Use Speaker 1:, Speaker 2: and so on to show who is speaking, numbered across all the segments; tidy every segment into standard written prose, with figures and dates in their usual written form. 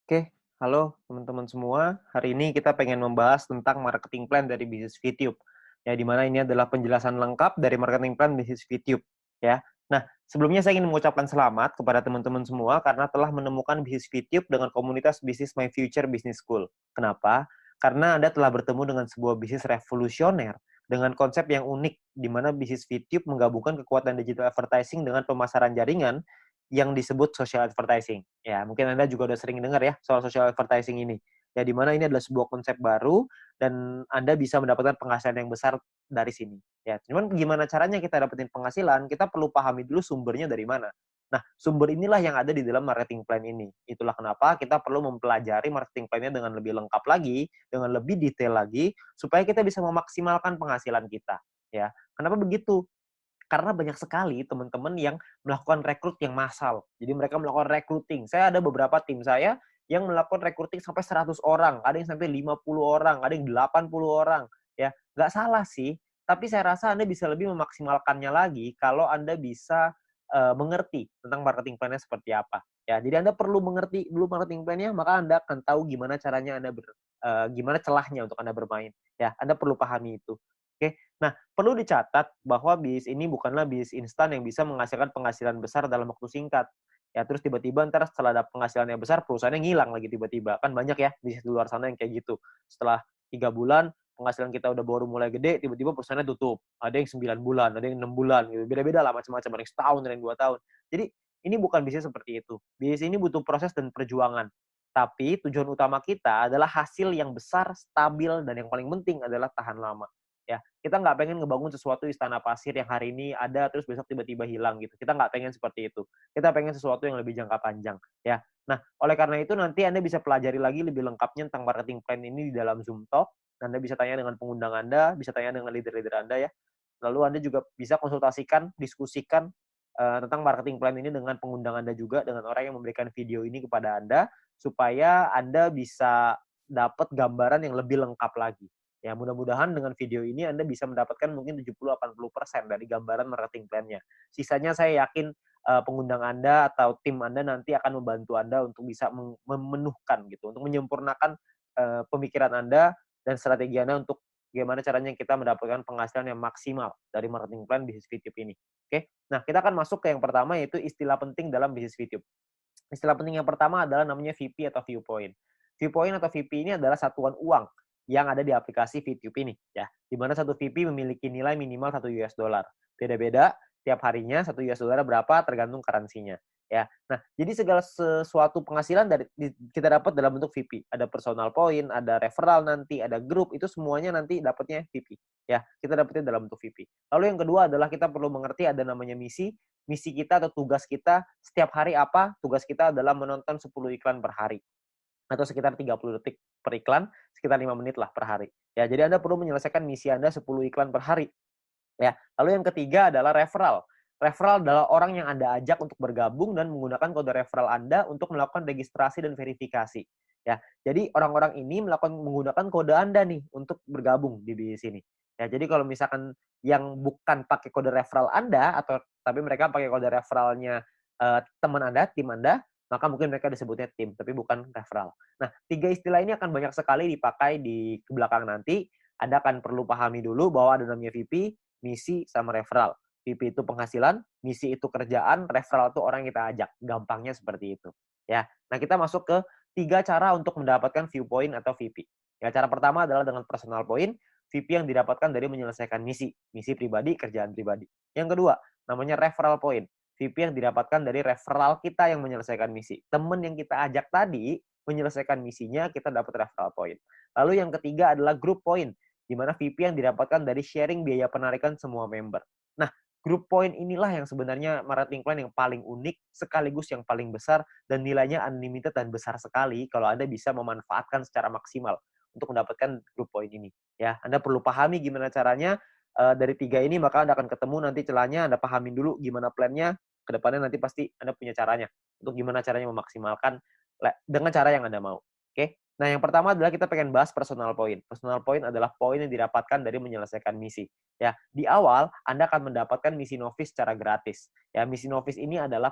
Speaker 1: Oke, halo teman-teman semua. Hari ini kita pengen membahas tentang marketing plan dari bisnis VTube. Ya, di mana ini adalah penjelasan lengkap dari marketing plan bisnis VTube. Ya. Nah, sebelumnya saya ingin mengucapkan selamat kepada teman-teman semua karena telah menemukan bisnis VTube dengan komunitas bisnis My Future Business School. Kenapa? Karena Anda telah bertemu dengan sebuah bisnis revolusioner dengan konsep yang unik, di mana bisnis VTube menggabungkan kekuatan digital advertising dengan pemasaran jaringan yang disebut social advertising. Ya, mungkin Anda juga udah sering dengar ya soal social advertising ini. Ya, di mana ini adalah sebuah konsep baru dan Anda bisa mendapatkan penghasilan yang besar dari sini. Ya, cuman gimana caranya kita dapetin penghasilan? Kita perlu pahami dulu sumbernya dari mana. Nah, sumber inilah yang ada di dalam marketing plan ini. Itulah kenapa kita perlu mempelajari marketing plan-nya dengan lebih lengkap lagi, dengan lebih detail lagi, supaya kita bisa memaksimalkan penghasilan kita. Ya, kenapa begitu? Karena banyak sekali teman-teman yang melakukan rekrut yang massal. Jadi mereka melakukan recruiting. Saya ada beberapa tim saya yang melakukan recruiting sampai 100 orang, ada yang sampai 50 orang, ada yang 80 orang. Ya, nggak salah sih, tapi saya rasa Anda bisa lebih memaksimalkannya lagi kalau Anda bisa mengerti tentang marketing plan-nya seperti apa. Ya, jadi Anda perlu mengerti dulu marketing plan-nya, maka Anda akan tahu gimana caranya gimana celahnya untuk Anda bermain. Ya, Anda perlu pahami itu. Oke. Nah, perlu dicatat bahwa bisnis ini bukanlah bisnis instan yang bisa menghasilkan penghasilan besar dalam waktu singkat. Ya, terus tiba-tiba ntar setelah ada penghasilan yang besar, perusahaannya ngilang lagi tiba-tiba. Kan banyak ya bisnis di luar sana yang kayak gitu. Setelah 3 bulan, penghasilan kita udah baru mulai gede, tiba-tiba perusahaannya tutup. Ada yang 9 bulan, ada yang 6 bulan, gitu. Beda-beda lah macam-macam. Ada yang setahun, ada yang 2 tahun. Jadi, ini bukan bisnis seperti itu. Bisnis ini butuh proses dan perjuangan. Tapi tujuan utama kita adalah hasil yang besar, stabil, dan yang paling penting adalah tahan lama. Ya, kita nggak pengen ngebangun sesuatu istana pasir yang hari ini ada terus besok tiba-tiba hilang gitu. Kita nggak pengen seperti itu. Kita pengen sesuatu yang lebih jangka panjang, ya. Nah, oleh karena itu nanti Anda bisa pelajari lagi lebih lengkapnya tentang marketing plan ini di dalam Zoom Talk. Anda bisa tanya dengan pengundang Anda, bisa tanya dengan leader-leader Anda ya. Lalu Anda juga bisa konsultasikan, diskusikan tentang marketing plan ini dengan pengundang Anda juga, dengan orang yang memberikan video ini kepada Anda, supaya Anda bisa dapat gambaran yang lebih lengkap lagi. Ya, mudah-mudahan dengan video ini Anda bisa mendapatkan mungkin 70-80% dari gambaran marketing plan-nya. Sisanya saya yakin pengundang Anda atau tim Anda nanti akan membantu Anda untuk bisa memenuhkan gitu, untuk menyempurnakan pemikiran Anda dan strategi Anda untuk bagaimana caranya kita mendapatkan penghasilan yang maksimal dari marketing plan bisnis VTube ini. Oke, nah kita akan masuk ke yang pertama yaitu istilah penting dalam bisnis VTube. Istilah penting yang pertama adalah namanya VP atau viewpoint. Viewpoint atau VP ini adalah satuan uang yang ada di aplikasi VTube ini ya. Di mana satu VP memiliki nilai minimal 1 US dollar. Beda-beda tiap harinya 1 US dollar berapa tergantung currency-nya ya. Nah, jadi segala sesuatu penghasilan kita dapat dalam bentuk VP. Ada personal point, ada referral nanti, ada grup, itu semuanya nanti dapatnya VP ya. Kita dapatnya dalam bentuk VP. Lalu yang kedua adalah kita perlu mengerti ada namanya misi. Misi kita atau tugas kita setiap hari apa? Tugas kita adalah menonton 10 iklan per hari atau sekitar 30 detik per iklan, sekitar 5 menit lah per hari. Ya, jadi Anda perlu menyelesaikan misi Anda 10 iklan per hari. Ya, lalu yang ketiga adalah referral. Referral adalah orang yang Anda ajak untuk bergabung dan menggunakan kode referral Anda untuk melakukan registrasi dan verifikasi. Ya, jadi orang-orang ini menggunakan kode Anda nih untuk bergabung di sini. Ya, jadi kalau misalkan yang bukan pakai kode referral Anda atau tapi mereka pakai kode referralnya teman Anda, tim Anda, maka mungkin mereka disebutnya tim, tapi bukan referral. Nah, tiga istilah ini akan banyak sekali dipakai di belakang nanti. Anda akan perlu pahami dulu bahwa ada namanya VP, misi, sama referral. VP itu penghasilan, misi itu kerjaan, referral itu orang yang kita ajak. Gampangnya seperti itu. Ya. Nah, kita masuk ke 3 cara untuk mendapatkan viewpoint atau VP. Ya, cara pertama adalah dengan personal point, VP yang didapatkan dari menyelesaikan misi. Misi pribadi, kerjaan pribadi. Yang kedua, namanya referral point. VP yang didapatkan dari referral kita yang menyelesaikan misi. Teman yang kita ajak tadi menyelesaikan misinya, kita dapat referral point. Lalu yang ketiga adalah group point, di mana VP yang didapatkan dari sharing biaya penarikan semua member. Nah, group point inilah yang sebenarnya marketing plan yang paling unik, sekaligus yang paling besar, dan nilainya unlimited dan besar sekali kalau Anda bisa memanfaatkan secara maksimal untuk mendapatkan group point ini. Ya, Anda perlu pahami gimana caranya dari 3 ini, maka Anda akan ketemu nanti celahnya, Anda pahamin dulu gimana plan-nya, ke depannya nanti pasti Anda punya caranya, untuk gimana caranya memaksimalkan dengan cara yang Anda mau. Oke? Nah, yang pertama adalah kita pengen bahas personal point. Personal point adalah poin yang didapatkan dari menyelesaikan misi. Ya, di awal Anda akan mendapatkan misi novice secara gratis. Ya, misi novice ini adalah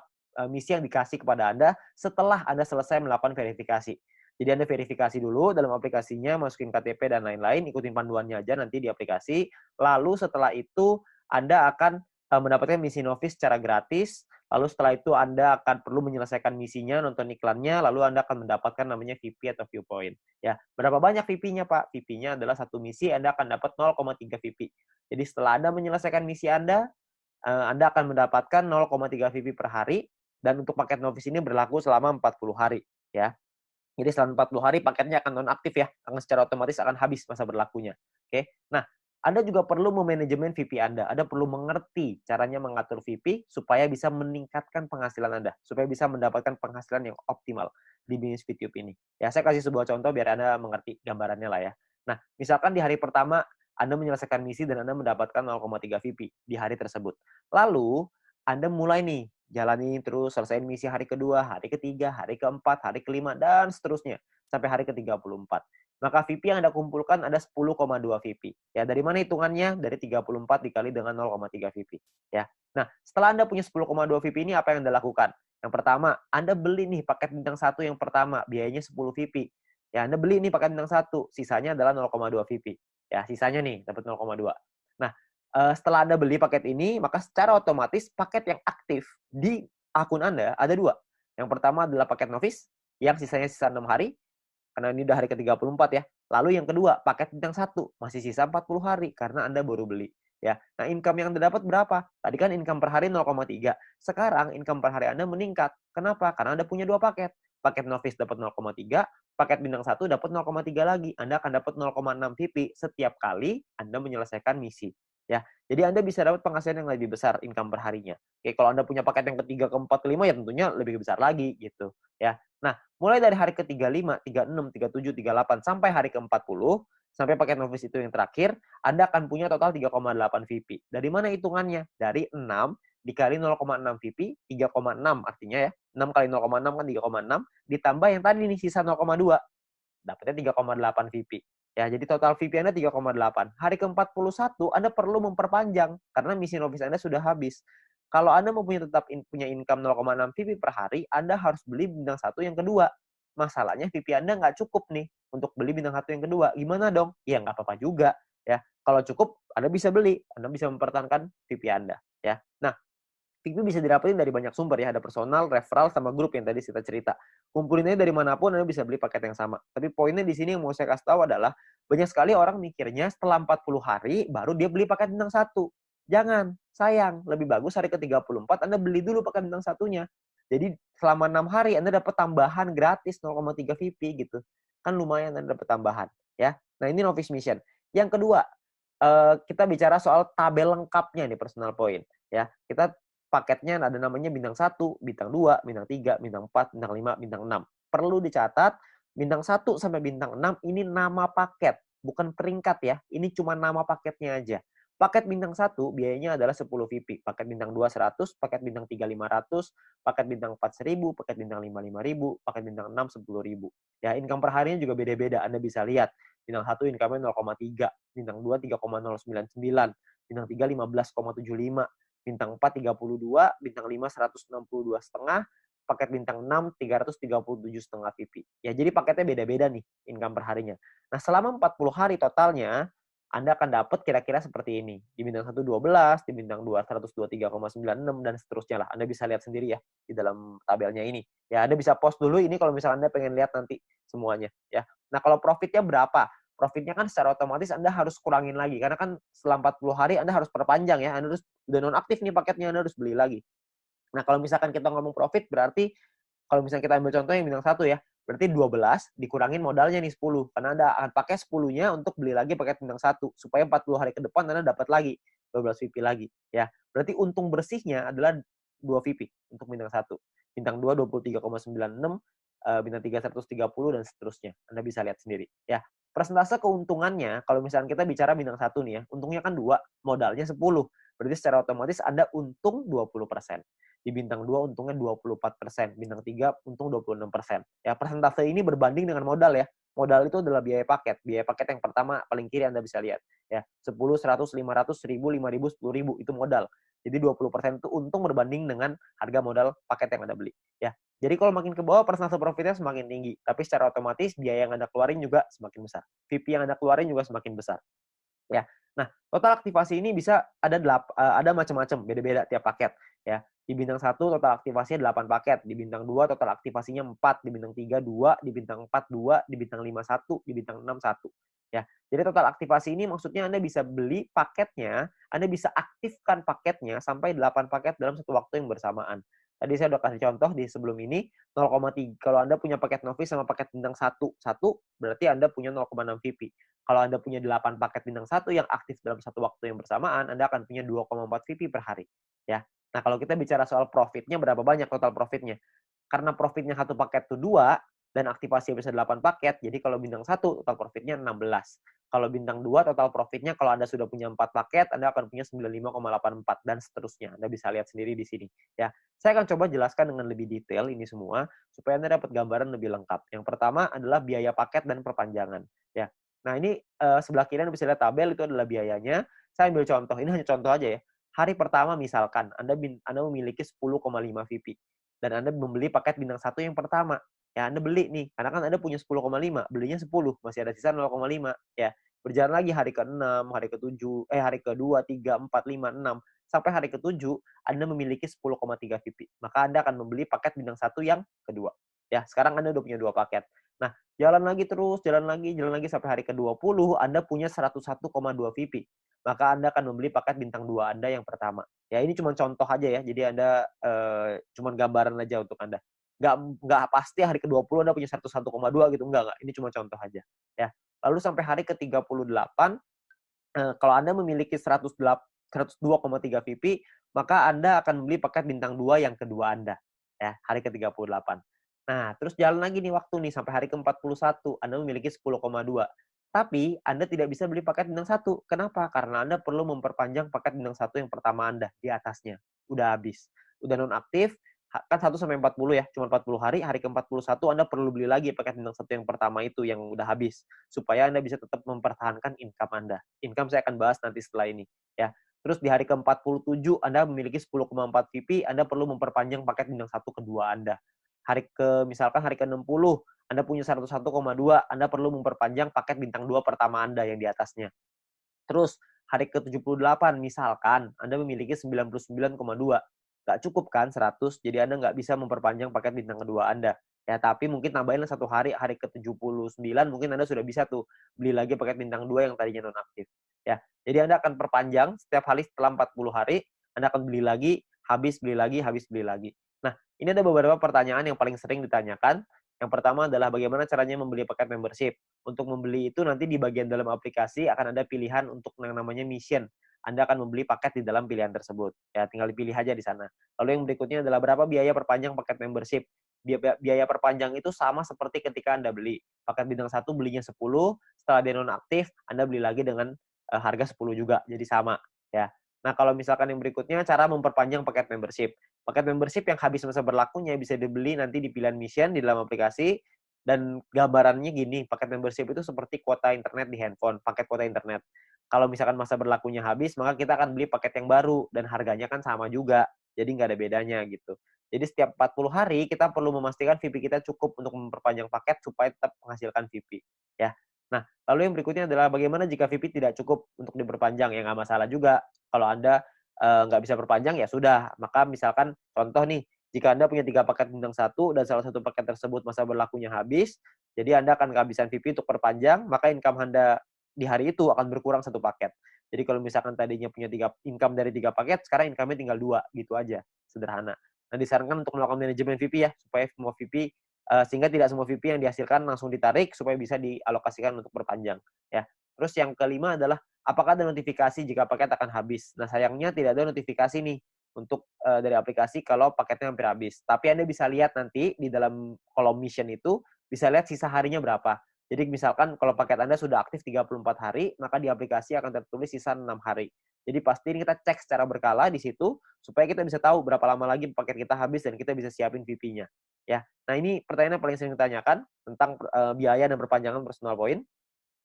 Speaker 1: misi yang dikasih kepada Anda setelah Anda selesai melakukan verifikasi. Jadi Anda verifikasi dulu dalam aplikasinya, masukin KTP dan lain-lain, ikutin panduannya aja nanti di aplikasi. Lalu setelah itu Anda akan mendapatkan misi Novis secara gratis. Lalu setelah itu Anda akan perlu menyelesaikan misinya, nonton iklannya, lalu Anda akan mendapatkan namanya VP atau viewpoint. Ya, berapa banyak VP-nya, Pak? VP-nya adalah satu misi, Anda akan dapat 0,3 VP. Jadi setelah Anda menyelesaikan misi Anda akan mendapatkan 0,3 VP per hari, dan untuk paket novice ini berlaku selama 40 hari. Ya. Jadi selama 40 hari paketnya akan nonaktif ya, akan secara otomatis akan habis masa berlakunya. Oke. Nah, Anda juga perlu memanajemen VP Anda. Anda perlu mengerti caranya mengatur VP supaya bisa meningkatkan penghasilan Anda, supaya bisa mendapatkan penghasilan yang optimal di bisnis VTube ini. Ya, saya kasih sebuah contoh biar Anda mengerti gambarannya lah ya. Nah, misalkan di hari pertama Anda menyelesaikan misi dan Anda mendapatkan 0,3 VP di hari tersebut. Lalu, Anda mulai nih jalani terus, selesaiin misi hari kedua, hari ketiga, hari keempat, hari kelima, dan seterusnya. Sampai hari ke-34. Maka VP yang Anda kumpulkan ada 10,2 VP. Ya, dari mana hitungannya? Dari 34 dikali dengan 0,3 VP. Ya. Nah, setelah Anda punya 10,2 VP ini, apa yang Anda lakukan? Yang pertama, Anda beli nih paket bintang 1 yang pertama, biayanya 10 VP. Ya, Anda beli nih paket bintang 1, sisanya adalah 0,2 VP. Ya, sisanya nih, dapat 0,2. Nah, setelah Anda beli paket ini, maka secara otomatis paket yang aktif di akun Anda ada 2. Yang pertama adalah paket novice, yang sisanya sisa 6 hari, karena ini udah hari ke-34 ya. Lalu yang kedua, paket bintang 1, masih sisa 40 hari, karena Anda baru beli. Ya. Nah, income yang Anda dapat berapa? Tadi kan income per hari 0,3. Sekarang income per hari Anda meningkat. Kenapa? Karena Anda punya 2 paket. Paket novice dapat 0,3, paket bintang 1 dapat 0,3 lagi. Anda akan dapat 0,6 VP setiap kali Anda menyelesaikan misi. Ya, jadi Anda bisa dapat penghasilan yang lebih besar income per harinya. Oke, kalau Anda punya paket yang ketiga, keempat, kelima ya tentunya lebih besar lagi gitu. Ya, nah mulai dari hari ke-35, 36, 37, 38 sampai hari ke-40 sampai paket novice itu yang terakhir, Anda akan punya total 3,8 VP. Dari mana hitungannya? Dari 6 dikali 0,6 VP, 3,6 artinya ya. 6 kali 0,6 kan 3,6 ditambah yang tadi nih sisa 0,2. Dapatnya 3,8 VP. Ya, jadi total VP Anda 3,8. Hari ke-41 Anda perlu memperpanjang karena misi novice Anda sudah habis. Kalau Anda mau tetap punya income 0,6 VP per hari, Anda harus beli bintang 1 yang kedua. Masalahnya VP Anda nggak cukup nih untuk beli bintang 1 yang kedua. Gimana dong? Ya nggak apa-apa juga. Ya, kalau cukup Anda bisa beli, Anda bisa mempertahankan VP Anda. Ya, nah VP bisa didapetin dari banyak sumber ya, ada personal, referral, sama grup yang tadi kita cerita. Kumpulinnya dari manapun Anda bisa beli paket yang sama. Tapi poinnya di sini yang mau saya kasih tahu adalah banyak sekali orang mikirnya setelah 40 hari baru dia beli paket bintang 1. Jangan, sayang. Lebih bagus hari ke-34 Anda beli dulu paket bintang 1-nya. Jadi selama 6 hari Anda dapat tambahan gratis 0,3 VP gitu. Kan lumayan Anda dapat tambahan ya. Nah, ini novice mission. Yang kedua, kita bicara soal tabel lengkapnya nih personal point ya. Kita paketnya ada namanya bintang 1, bintang 2, bintang 3, bintang 4, bintang 5, bintang 6. Perlu dicatat, bintang 1 sampai bintang 6 ini nama paket, bukan peringkat ya. Ini cuma nama paketnya aja. Paket bintang 1 biayanya adalah 10 VP, paket bintang 2 100, paket bintang 3 500, paket bintang 4 1000, paket bintang 5 5000, paket bintang 6 10.000. Ya, income per harinya juga beda-beda. Anda bisa lihat. Bintang 1 income-nya 0,3, bintang 2 3,099, bintang 3 15,75, bintang 4 32, bintang 5 162,5, paket bintang 6 337,5 VP. Ya, jadi paketnya beda-beda nih income per harinya. Nah, selama 40 hari totalnya Anda akan dapat kira-kira seperti ini. Di bintang 1 12, di bintang 2 123,96 dan seterusnya lah. Anda bisa lihat sendiri ya di dalam tabelnya ini. Ya, Anda bisa post dulu ini kalau misalnya Anda pengen lihat nanti semuanya ya. Nah, kalau profitnya berapa? Profitnya kan secara otomatis Anda harus kurangin lagi karena kan setelah 40 hari Anda harus perpanjang ya. Anda harus udah nonaktif nih paketnya, Anda harus beli lagi. Nah, kalau misalkan kita ngomong profit berarti kalau misalnya kita ambil contoh yang bintang 1 ya, berarti 12 dikurangin modalnya nih 10 karena Anda akan pakai 10-nya untuk beli lagi paket bintang 1 supaya 40 hari ke depan Anda dapat lagi 12 VP lagi ya. Berarti untung bersihnya adalah 2 VP untuk bintang 1. Bintang 2 23,96, bintang 3 130 dan seterusnya. Anda bisa lihat sendiri ya. Persentase keuntungannya kalau misalnya kita bicara bintang 1 nih ya, untungnya kan 2, modalnya 10. Berarti secara otomatis Anda untung 20%. Di bintang 2 untungnya 24%, bintang 3 untung 26%. Ya, persentase ini berbanding dengan modal ya. Modal itu adalah biaya paket. Biaya paket yang pertama paling kiri Anda bisa lihat ya. 10, 100, 500, 1000, 5000, 10.000 itu modal. Jadi 20% itu untung berbanding dengan harga modal paket yang Anda beli, ya. Jadi kalau makin ke bawah persentase profitnya semakin tinggi, tapi secara otomatis biaya yang Anda keluarin juga semakin besar. VP yang Anda keluarin juga semakin besar. Ya. Nah, total aktivasi ini bisa ada macam-macam, beda-beda tiap paket, ya. Di bintang 1 total aktivasinya 8 paket, di bintang 2 total aktivasinya 4, di bintang 3 2, di bintang 4 2, di bintang 5 1, di bintang 6 1. Ya. Jadi total aktivasi ini maksudnya Anda bisa beli paketnya, Anda bisa aktifkan paketnya sampai 8 paket dalam satu waktu yang bersamaan. Tadi saya udah kasih contoh di sebelum ini 0,3 kalau Anda punya paket novice sama paket bintang 1, berarti Anda punya 0,6 VP. Kalau Anda punya 8 paket bintang 1 yang aktif dalam satu waktu yang bersamaan, Anda akan punya 2,4 VP per hari. Ya. Nah, kalau kita bicara soal profitnya, berapa banyak total profitnya? Karena profitnya satu paket itu 2, dan aktivasi bisa 8 paket, jadi kalau bintang 1 total profitnya 16. Kalau bintang 2 total profitnya kalau Anda sudah punya 4 paket, Anda akan punya 95,84 dan seterusnya. Anda bisa lihat sendiri di sini. Ya, saya akan coba jelaskan dengan lebih detail ini semua, supaya Anda dapat gambaran lebih lengkap. Yang pertama adalah biaya paket dan perpanjangan. Ya. Nah, ini sebelah kiri Anda bisa lihat tabel, itu adalah biayanya. Saya ambil contoh, ini hanya contoh aja ya. Hari pertama misalkan Anda memiliki 10,5 VP dan Anda membeli paket bintang 1 yang pertama. Ya, Anda beli nih, karena kan Anda punya 10,5, belinya 10, masih ada sisa 0,5 ya. Berjalan lagi hari ke-6, hari ke-7, hari ke-2, 3, 4, 5, 6 sampai hari ke-7 Anda memiliki 10,3 VP. Maka Anda akan membeli paket bintang 1 yang kedua. Ya, sekarang Anda udah punya 2 paket. Nah, jalan lagi terus, jalan lagi sampai hari ke-20 Anda punya 101,2 VP. Maka Anda akan membeli paket bintang 2 Anda yang pertama. Ya, ini cuma contoh aja ya. Jadi Anda cuma gambaran aja untuk Anda. Nggak pasti hari ke-20 Anda punya 101,2 gitu, enggak. Ini cuma contoh aja, ya. Lalu sampai hari ke-38, kalau Anda memiliki 102,3 VP, maka Anda akan membeli paket bintang 2 yang kedua Anda, ya, hari ke-38. Nah, terus jalan lagi nih waktu nih, sampai hari ke-41, Anda memiliki 10,2. Tapi Anda tidak bisa beli paket bintang 1. Kenapa? Karena Anda perlu memperpanjang paket bintang 1 yang pertama Anda, di atasnya. Udah habis. Udah nonaktif, kan 1 sampai 40 ya, cuma 40 hari, hari ke-41 Anda perlu beli lagi paket bintang 1 yang pertama itu yang udah habis, supaya Anda bisa tetap mempertahankan income Anda. Income saya akan bahas nanti setelah ini, ya. Terus di hari ke-47 Anda memiliki 10,4 VP, Anda perlu memperpanjang paket bintang 1 kedua Anda. Misalkan hari ke-60 Anda punya 101,2, Anda perlu memperpanjang paket bintang 2 pertama Anda yang di atasnya. Terus hari ke-78 misalkan Anda memiliki 99,2. Nggak cukup kan 100, jadi Anda nggak bisa memperpanjang paket bintang kedua Anda. Ya, tapi mungkin tambahin satu hari, hari ke-79 mungkin Anda sudah bisa tuh beli lagi paket bintang 2 yang tadinya nonaktif. Ya, jadi Anda akan perpanjang setiap hari setelah 40 hari, Anda akan beli lagi, habis beli lagi, habis beli lagi. Nah, ini ada beberapa pertanyaan yang paling sering ditanyakan. Yang pertama adalah bagaimana caranya membeli paket membership. Untuk membeli itu nanti di bagian dalam aplikasi akan ada pilihan untuk yang namanya mission. Anda akan membeli paket di dalam pilihan tersebut. Ya, tinggal dipilih aja di sana. Lalu yang berikutnya adalah berapa biaya perpanjang paket membership. Biaya perpanjang itu sama seperti ketika Anda beli. Paket bintang 1 belinya 10, setelah dia nonaktif, Anda beli lagi dengan harga 10 juga. Jadi sama. Ya. Nah, kalau misalkan yang berikutnya, cara memperpanjang paket membership. Paket membership yang habis masa berlakunya bisa dibeli nanti di pilihan mission di dalam aplikasi. Dan gambarannya gini, paket membership itu seperti kuota internet di handphone, paket kuota internet. Kalau misalkan masa berlakunya habis, maka kita akan beli paket yang baru dan harganya kan sama juga. Jadi nggak ada bedanya gitu. Jadi setiap 40 hari kita perlu memastikan VP kita cukup untuk memperpanjang paket supaya tetap menghasilkan VP. Ya. Nah, lalu yang berikutnya adalah bagaimana jika VP tidak cukup untuk diperpanjang? Ya nggak masalah juga. Kalau Anda nggak bisa perpanjang ya sudah. Maka misalkan contoh nih, jika Anda punya 3 paket bintang 1 dan salah satu paket tersebut masa berlakunya habis, jadi Anda akan kehabisan VP untuk perpanjang, maka income Anda di hari itu akan berkurang 1 paket. Jadi kalau misalkan tadinya punya 3 income dari 3 paket, sekarang income-nya tinggal 2, gitu aja, sederhana. Nah, disarankan untuk melakukan manajemen VP ya, supaya semua VP sehingga tidak semua VP yang dihasilkan langsung ditarik supaya bisa dialokasikan untuk perpanjang, ya. Terus yang kelima adalah apakah ada notifikasi jika paket akan habis. Nah, sayangnya tidak ada notifikasi nih untuk dari aplikasi kalau paketnya hampir habis. Tapi Anda bisa lihat nanti di dalam kolom mission itu, bisa lihat sisa harinya berapa. Jadi misalkan kalau paket Anda sudah aktif 34 hari, maka di aplikasi akan tertulis sisa 6 hari. Jadi pastiin kita cek secara berkala di situ, supaya kita bisa tahu berapa lama lagi paket kita habis dan kita bisa siapin VP-nya. Ya. Nah, ini pertanyaan yang paling sering ditanyakan tentang biaya dan perpanjangan personal point.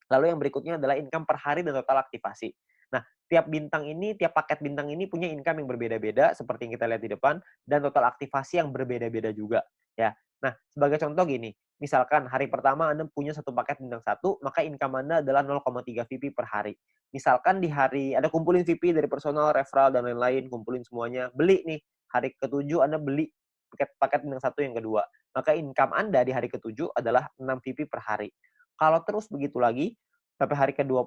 Speaker 1: Lalu yang berikutnya adalah income per hari dan total aktivasi. Nah, tiap paket bintang ini punya income yang berbeda-beda seperti yang kita lihat di depan dan total aktivasi yang berbeda-beda juga ya. Nah, sebagai contoh gini, misalkan hari pertama Anda punya satu paket bintang satu, maka income Anda adalah 0,3 VP per hari. Misalkan di hari Anda kumpulin VP dari personal, referral dan lain-lain, kumpulin semuanya, beli nih. Hari ketujuh Anda beli paket bintang satu yang kedua. Maka income Anda di hari ketujuh adalah 6 VP per hari. Kalau terus begitu lagi, sampai hari ke-20,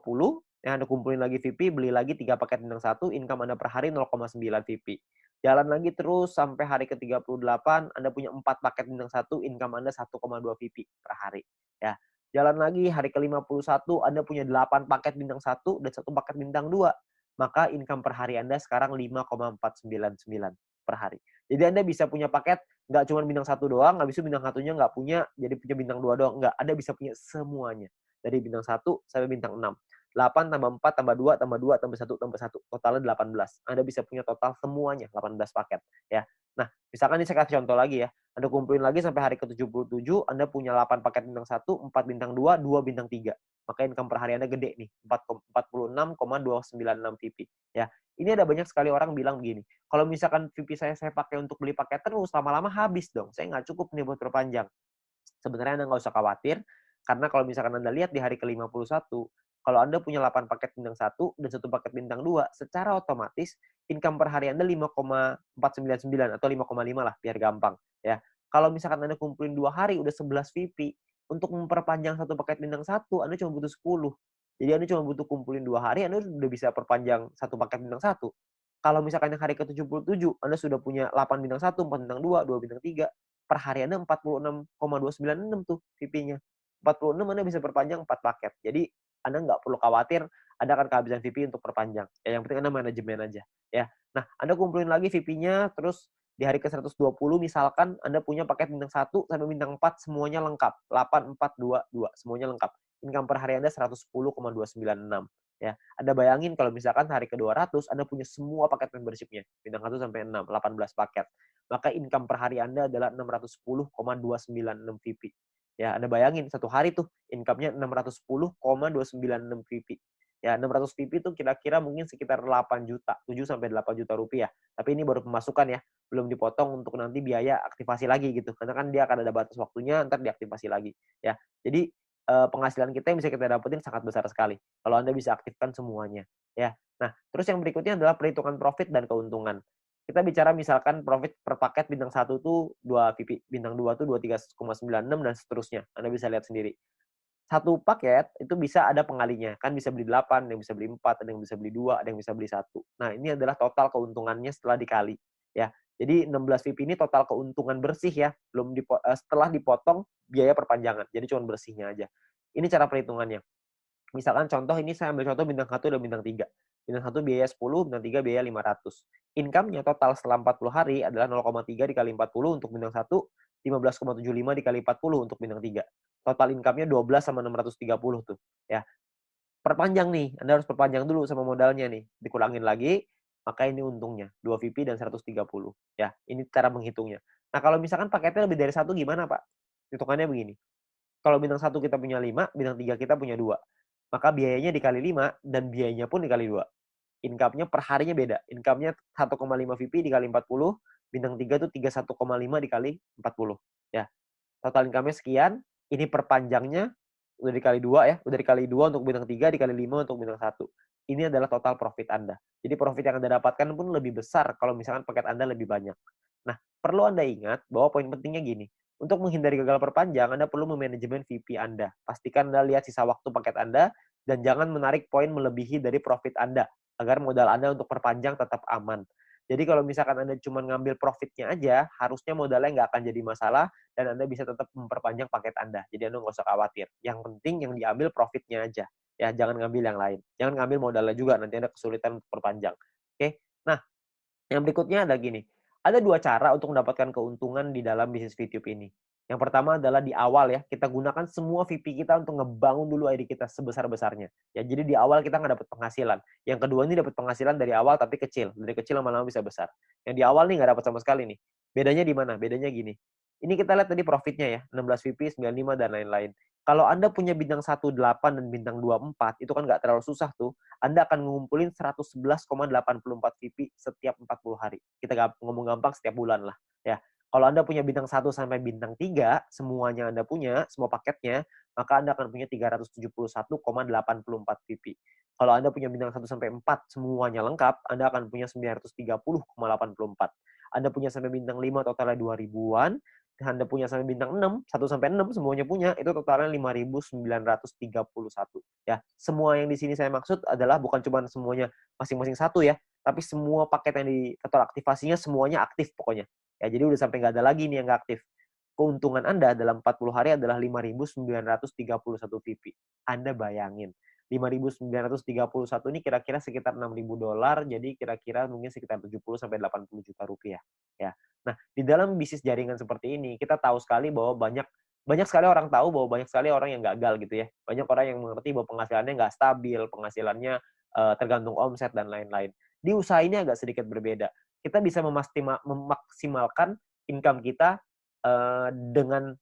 Speaker 1: yang Anda kumpulin lagi VP, beli lagi 3 paket bintang satu, income Anda per hari 0,9 VP. Jalan lagi terus sampai hari ke-38, Anda punya 4 paket bintang satu, income Anda 1,2 VP per hari. Ya. Jalan lagi hari ke-51, Anda punya 8 paket bintang satu dan 1 paket bintang 2. Maka income per hari Anda sekarang 5,499 per hari. Jadi Anda bisa punya paket nggak cuma bintang satu doang, habis itu bintang satunya nggak punya, jadi punya bintang 2 doang. Nggak, Anda bisa punya semuanya. Dari bintang 1 sampai bintang 6. 8 tambah 4 tambah 2 tambah 2 tambah 1 tambah 1. Totalnya 18. Anda bisa punya total semuanya 18 paket ya. Nah, misalkan ini saya kasih contoh lagi ya. Anda kumpulin lagi sampai hari ke-77, Anda punya 8 paket bintang 1, 4 bintang 2, 2 bintang 3. Maka income per hari Anda gede nih, 46,296 VP ya. Ini ada banyak sekali orang bilang begini, kalau misalkan VP saya pakai untuk beli paket terus, lama-lama habis dong. Saya nggak cukup nih buat perpanjang. Sebenarnya Anda nggak usah khawatir, karena kalau misalkan Anda lihat di hari ke-51, kalau Anda punya 8 paket bintang 1 dan 1 paket bintang 2, secara otomatis income per hari Anda 5,499 atau 5,5 lah, biar gampang. Ya. Kalau misalkan Anda kumpulin 2 hari, udah 11 VP, untuk memperpanjang 1 paket bintang 1, Anda cuma butuh 10. Jadi Anda cuma butuh kumpulin 2 hari, Anda udah bisa perpanjang 1 paket bintang 1. Kalau misalkan yang hari ke-77, Anda sudah punya 8 bintang 1, 4 bintang 2, 2 bintang 3, per hari Anda 46,296 tuh VP-nya. 46 Anda bisa perpanjang 4 paket. Jadi Anda nggak perlu khawatir Anda akan kehabisan VP untuk perpanjang. Ya, yang penting Anda manajemen aja. Ya. Nah, Anda kumpulin lagi VP-nya, terus di hari ke-120 misalkan Anda punya paket bintang 1 sampai bintang 4 semuanya lengkap. 8, 4, 2, 2. Semuanya lengkap. Income per hari Anda 110,296. Ya, Anda bayangin kalau misalkan hari ke-200 Anda punya semua paket membership-nya. Bintang 1 sampai 6, 18 paket. Maka income per hari Anda adalah 610,296 VP. Ya, Anda bayangin satu hari tuh income-nya 610,296 VP. Ya, 600 VP itu kira-kira mungkin sekitar 8 juta, 7 sampai 8 juta rupiah. Tapi ini baru pemasukan ya, belum dipotong untuk nanti biaya aktivasi lagi gitu. Karena kan dia akan ada batas waktunya, ntar diaktifasi lagi. Ya, jadi penghasilan kita yang bisa kita dapetin sangat besar sekali kalau Anda bisa aktifkan semuanya. Ya, nah terus yang berikutnya adalah perhitungan profit dan keuntungan. Kita bicara misalkan profit per paket bintang 1 tuh 2 VP, bintang 2 tuh 23,96 dan seterusnya. Anda bisa lihat sendiri. Satu paket itu bisa ada pengalinya, kan bisa beli 8, ada yang bisa beli 4, ada yang bisa beli 2, ada yang bisa beli 1. Nah, ini adalah total keuntungannya setelah dikali, ya. Jadi 16 VIP ini total keuntungan bersih ya, setelah dipotong biaya perpanjangan. Jadi cuma bersihnya aja. Ini cara perhitungannya. Misalkan contoh ini saya ambil contoh bintang 1 dan bintang 3. Bintang 1 biaya 10, bintang 3 biaya 500. Income-nya total setelah 40 hari adalah 0,3 dikali 40 untuk bintang 1, 15,75 dikali 40 untuk bintang 3. Total income-nya 12 sama 630 tuh. Ya. Perpanjang nih, Anda harus perpanjang dulu sama modalnya nih. Dikurangin lagi, maka ini untungnya. 2 VP dan 130. Ya, ini cara menghitungnya. Nah, kalau misalkan paketnya lebih dari 1 gimana, Pak? Hitungannya begini. Kalau bintang 1 kita punya 5, bintang 3 kita punya 2. Maka biayanya dikali 5 dan biayanya pun dikali 2. Income-nya per harinya beda. Income-nya 1,5 VP dikali 40, bintang 3 tuh 31,5 dikali 40. Ya. Total income-nya sekian, ini perpanjangnya udah dikali 2 ya, udah dikali 2 untuk bintang 3, dikali 5 untuk bintang 1. Ini adalah total profit Anda. Jadi profit yang Anda dapatkan pun lebih besar kalau misalkan paket Anda lebih banyak. Nah, perlu Anda ingat bahwa poin pentingnya gini, untuk menghindari gagal perpanjang, Anda perlu memanajemen VP Anda. Pastikan Anda lihat sisa waktu paket Anda, dan jangan menarik poin melebihi dari profit Anda, agar modal Anda untuk perpanjang tetap aman. Jadi kalau misalkan Anda cuma ngambil profitnya aja, harusnya modalnya nggak akan jadi masalah, dan Anda bisa tetap memperpanjang paket Anda. Jadi Anda nggak usah khawatir. Yang penting yang diambil profitnya aja. Ya, jangan ngambil yang lain. Jangan ngambil modalnya juga, nanti Anda kesulitan untuk perpanjang. Oke? Nah, yang berikutnya ada gini. Ada 2 cara untuk mendapatkan keuntungan di dalam bisnis VTube ini. Yang pertama adalah di awal ya, kita gunakan semua VP kita untuk ngebangun dulu ID kita sebesar-besarnya. Ya, jadi di awal kita nggak dapat penghasilan. Yang kedua ini dapat penghasilan dari awal tapi kecil. Dari kecil lama-lama bisa besar. Yang di awal nih nggak dapat sama sekali nih. Bedanya di mana? Bedanya gini. Ini kita lihat tadi profitnya ya, 16 VP, 95 dan lain-lain. Kalau Anda punya bintang 18 dan bintang 24, itu kan nggak terlalu susah tuh. Anda akan ngumpulin 111,84 VP setiap 40 hari. Kita ngomong gampang setiap bulan lah. Ya. Kalau Anda punya bintang 1 sampai bintang 3, semuanya Anda punya, semua paketnya, maka Anda akan punya 371,84 VP. Kalau Anda punya bintang 1 sampai 4, semuanya lengkap, Anda akan punya 930,84. Anda punya sampai bintang 5, totalnya 2000-an. Anda punya sampai bintang 6, 1 sampai 6 semuanya punya, itu totalnya 5.931. Ya, semua yang di sini saya maksud adalah bukan cuma semuanya masing-masing satu ya, tapi semua paket yang di total aktivasinya semuanya aktif pokoknya. Ya, jadi udah sampai nggak ada lagi nih yang nggak aktif. Keuntungan Anda dalam 40 hari adalah 5.931 VP. Anda bayangin, 5.931 ini kira-kira sekitar $6.000, jadi kira-kira mungkin sekitar 70 sampai 80 juta rupiah. Ya. Nah, di dalam bisnis jaringan seperti ini, kita tahu sekali bahwa banyak sekali orang tahu bahwa banyak sekali orang yang gagal gitu ya. Banyak orang yang mengerti bahwa penghasilannya nggak stabil, penghasilannya tergantung omset dan lain-lain. Di usaha ini agak sedikit berbeda. Kita bisa memaksimalkan income kita dengan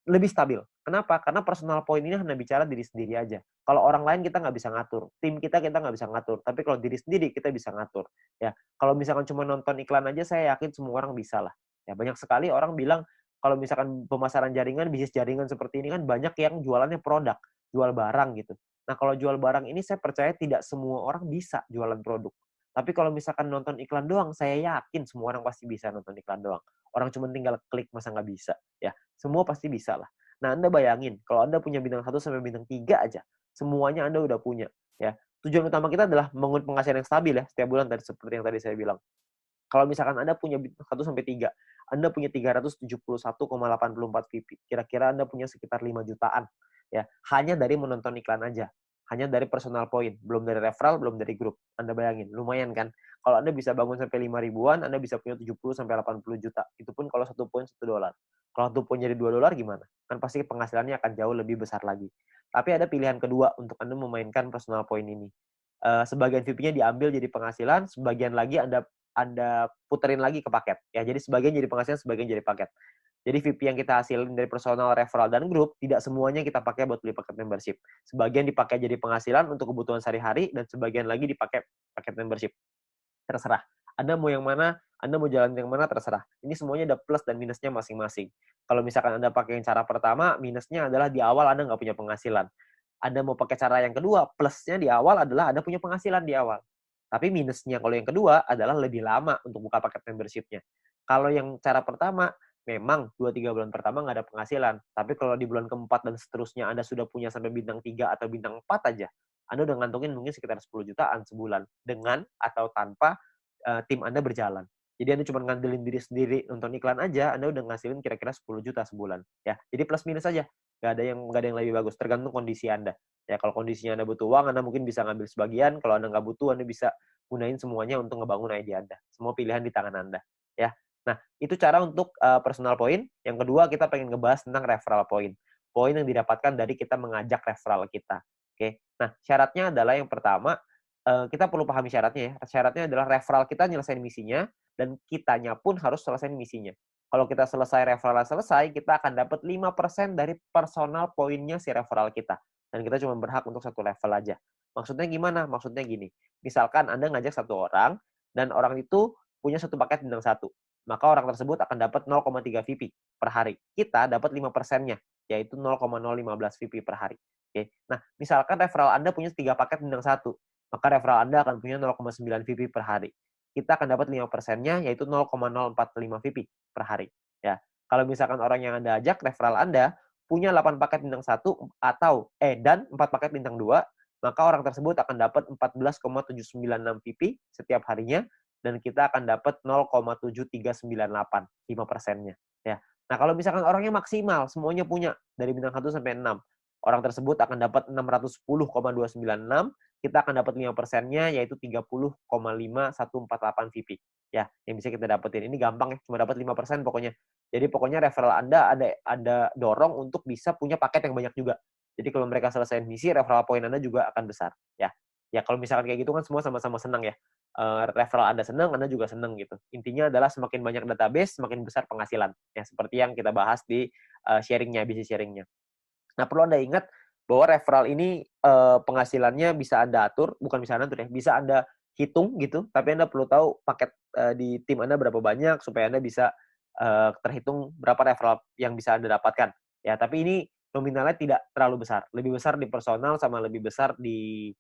Speaker 1: lebih stabil. Kenapa? Karena personal point ini hanya bicara diri sendiri aja. Kalau orang lain kita nggak bisa ngatur, tim kita nggak bisa ngatur. Tapi kalau diri sendiri kita bisa ngatur. Ya, kalau misalkan cuma nonton iklan aja, saya yakin semua orang bisa lah. Ya, banyak sekali orang bilang kalau misalkan pemasaran jaringan, bisnis jaringan seperti ini kan banyak yang jualannya produk, jual barang gitu. Nah, kalau jual barang ini saya percaya tidak semua orang bisa jualan produk. Tapi kalau misalkan nonton iklan doang, saya yakin semua orang pasti bisa nonton iklan doang. Orang cuma tinggal klik, masa nggak bisa? Ya, semua pasti bisa lah. Nah, Anda bayangin, kalau Anda punya bintang 1 sampai bintang 3 aja, semuanya Anda udah punya. Ya. Tujuan utama kita adalah membangun penghasilan yang stabil ya, setiap bulan tadi seperti yang tadi saya bilang. Kalau misalkan Anda punya bintang 1 sampai 3, Anda punya 371,84 VP. Kira-kira Anda punya sekitar 5 jutaan. Ya, hanya dari menonton iklan aja. Hanya dari personal point, belum dari referral, belum dari grup. Anda bayangin, lumayan kan? Kalau Anda bisa bangun sampai 5 ribuan, Anda bisa punya 70 sampai 80 juta. Itu pun kalau 1 poin $1. Kalau 1 poin jadi $2 gimana? Kan pasti penghasilannya akan jauh lebih besar lagi. Tapi ada pilihan kedua untuk Anda memainkan personal point ini. Sebagian VP-nya diambil jadi penghasilan, sebagian lagi Anda puterin lagi ke paket. Ya, jadi sebagian jadi penghasilan, sebagian jadi paket. Jadi VP yang kita hasilin dari personal, referral, dan grup, tidak semuanya kita pakai buat beli paket membership. Sebagian dipakai jadi penghasilan untuk kebutuhan sehari-hari, dan sebagian lagi dipakai paket membership. Terserah. Anda mau yang mana, Anda mau jalan yang mana, terserah. Ini semuanya ada plus dan minusnya masing-masing. Kalau misalkan Anda pakai yang cara pertama, minusnya adalah di awal Anda nggak punya penghasilan. Anda mau pakai cara yang kedua, plusnya di awal adalah Anda punya penghasilan di awal. Tapi minusnya kalau yang kedua adalah lebih lama untuk buka paket membership-nya. Kalau yang cara pertama, memang 2-3 bulan pertama nggak ada penghasilan. Tapi kalau di bulan keempat dan seterusnya Anda sudah punya sampai bintang 3 atau bintang 4 aja, Anda udah ngantongin mungkin sekitar 10 jutaan sebulan. Dengan atau tanpa tim Anda berjalan. Jadi Anda cuma ngandelin diri sendiri nonton iklan aja, Anda udah ngasilin kira-kira 10 juta sebulan. Ya, jadi plus minus aja. Nggak ada yang lebih bagus, tergantung kondisi Anda. Ya, kalau kondisinya Anda butuh uang, Anda mungkin bisa ngambil sebagian. Kalau Anda nggak butuh, Anda bisa gunain semuanya untuk ngebangun ide Anda. Semua pilihan di tangan Anda. Ya, nah itu cara untuk personal point. Yang kedua, kita pengen ngebahas tentang referral point. Poin yang didapatkan dari kita mengajak referral kita. Oke, nah syaratnya adalah yang pertama, kita perlu pahami syaratnya ya. Syaratnya adalah referral kita nyelesain misinya, dan kitanya pun harus selesai misinya. Kalau kita selesai referral selesai, kita akan dapat 5% dari personal poinnya si referral kita. Dan kita cuma berhak untuk satu level aja. Maksudnya gimana? Maksudnya gini. Misalkan Anda ngajak satu orang, dan orang itu punya satu paket bintang 1. Maka orang tersebut akan dapat 0,3 VP per hari. Kita dapat 5%-nya, yaitu 0,015 VP per hari. Oke. Nah, misalkan referral Anda punya 3 paket bintang 1, maka referral Anda akan punya 0,9 VP per hari. Kita akan dapat 5%-nya, yaitu 0,045 VP per hari. Ya. Kalau misalkan orang yang Anda ajak, referral Anda, punya 8 paket bintang 1 dan 4 paket bintang 2, maka orang tersebut akan dapat 14,796 VP setiap harinya, dan kita akan dapat 0,7398, 5%-nya. Ya. Nah, kalau misalkan orangnya maksimal, semuanya punya, dari bintang 1 sampai 6, orang tersebut akan dapat 610,296, kita akan dapat 5%-nya, yaitu 30,5148 VP. Ya, yang bisa kita dapetin. Ini gampang ya, cuma dapat 5% pokoknya. Jadi pokoknya referral Anda ada dorong untuk bisa punya paket yang banyak juga. Jadi kalau mereka selesai misi, referral point Anda juga akan besar. Ya, ya kalau misalkan kayak gitu kan semua sama-sama senang ya. Referral Anda senang, Anda juga senang gitu. Intinya adalah semakin banyak database, semakin besar penghasilan. Ya, seperti yang kita bahas di sharingnya, bisnis sharingnya. Nah, perlu Anda ingat bahwa referral ini penghasilannya bisa Anda atur, bukan bisa Anda atur ya, bisa Anda hitung gitu, tapi Anda perlu tahu paket di tim Anda berapa banyak supaya Anda bisa terhitung berapa referral yang bisa Anda dapatkan. Ya, tapi ini nominalnya tidak terlalu besar. Lebih besar di personal sama lebih besar di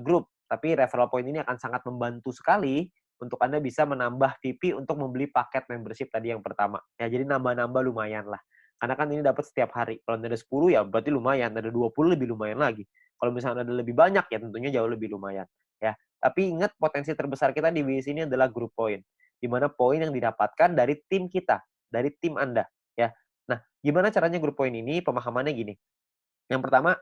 Speaker 1: grup. Tapi referral point ini akan sangat membantu sekali untuk Anda bisa menambah VP untuk membeli paket membership tadi yang pertama. Ya, jadi nambah-nambah lumayan lah. Karena kan ini dapat setiap hari. Kalau ada 10 ya berarti lumayan, ada 20 lebih lumayan lagi. Kalau misalnya ada lebih banyak ya tentunya jauh lebih lumayan. Ya, tapi ingat potensi terbesar kita di bisnis ini adalah group point. Di mana poin yang didapatkan dari tim kita, dari tim Anda, ya. Nah, gimana caranya group point ini? Pemahamannya gini. Yang pertama,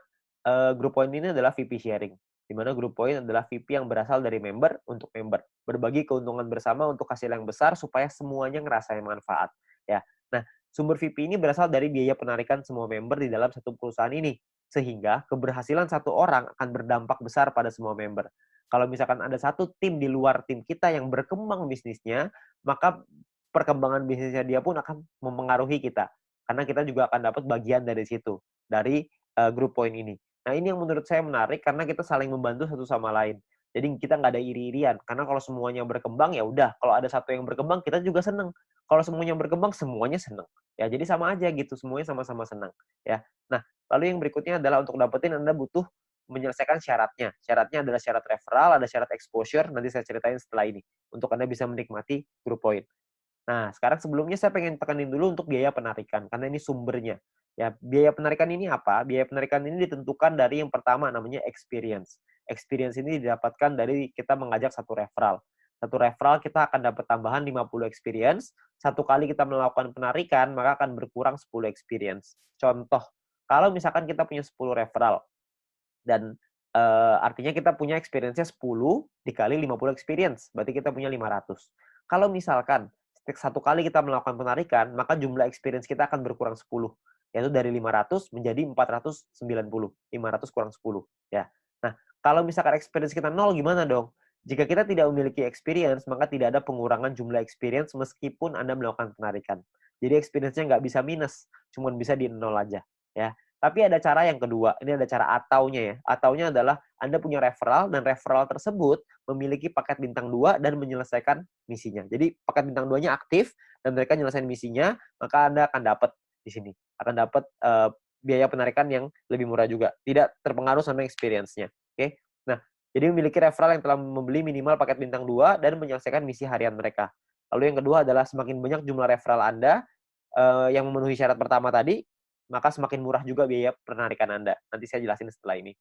Speaker 1: group point ini adalah VP sharing. Di mana group point adalah VP yang berasal dari member untuk member. Berbagi keuntungan bersama untuk hasil yang besar supaya semuanya ngerasain manfaat. Ya. Nah, sumber VP ini berasal dari biaya penarikan semua member di dalam satu perusahaan ini. Sehingga keberhasilan satu orang akan berdampak besar pada semua member. Kalau misalkan ada satu tim di luar tim kita yang berkembang bisnisnya, maka perkembangan bisnisnya dia pun akan mempengaruhi kita. Karena kita juga akan dapat bagian dari situ. Dari group point ini. Nah, ini yang menurut saya menarik karena kita saling membantu satu sama lain. Jadi kita nggak ada iri-irian. Karena kalau semuanya berkembang, ya udah. Kalau ada satu yang berkembang, kita juga seneng. Kalau semuanya berkembang, semuanya seneng. Ya, jadi sama aja gitu. Semuanya sama-sama senang. Ya. Nah, lalu yang berikutnya adalah untuk dapetin Anda butuh menyelesaikan syaratnya. Syaratnya adalah syarat referral, ada syarat exposure. Nanti saya ceritain setelah ini. Untuk Anda bisa menikmati group point. Nah, sekarang sebelumnya saya pengen tekanin dulu untuk biaya penarikan, karena ini sumbernya. Ya, biaya penarikan ini apa? Biaya penarikan ini ditentukan dari yang pertama namanya experience. Experience ini didapatkan dari kita mengajak satu referral. Satu referral kita akan dapat tambahan 50 experience. Satu kali kita melakukan penarikan, maka akan berkurang 10 experience. Contoh, kalau misalkan kita punya 10 referral, dan artinya kita punya experience-nya 10 dikali 50 experience, berarti kita punya 500. Kalau misalkan satu kali kita melakukan penarikan, maka jumlah experience kita akan berkurang 10, yaitu dari 500 menjadi 490. 500 kurang 10, ya. Nah, kalau misalkan experience kita 0 gimana dong? Jika kita tidak memiliki experience, maka tidak ada pengurangan jumlah experience meskipun Anda melakukan penarikan. Jadi experience-nya nggak bisa minus, cuma bisa di 0 aja, ya. Tapi ada cara yang kedua, ini ada cara ataunya ya. Ataunya adalah Anda punya referral dan referral tersebut memiliki paket bintang 2 dan menyelesaikan misinya. Jadi paket bintang 2-nya aktif dan mereka menyelesaikan misinya, maka Anda akan dapat di sini. Akan dapat biaya penarikan yang lebih murah juga. Tidak terpengaruh sama experience-nya. Oke. Nah, jadi memiliki referral yang telah membeli minimal paket bintang 2 dan menyelesaikan misi harian mereka. Lalu yang kedua adalah semakin banyak jumlah referral Anda yang memenuhi syarat pertama tadi, maka semakin murah juga biaya penarikan Anda. Nanti saya jelasin setelah ini.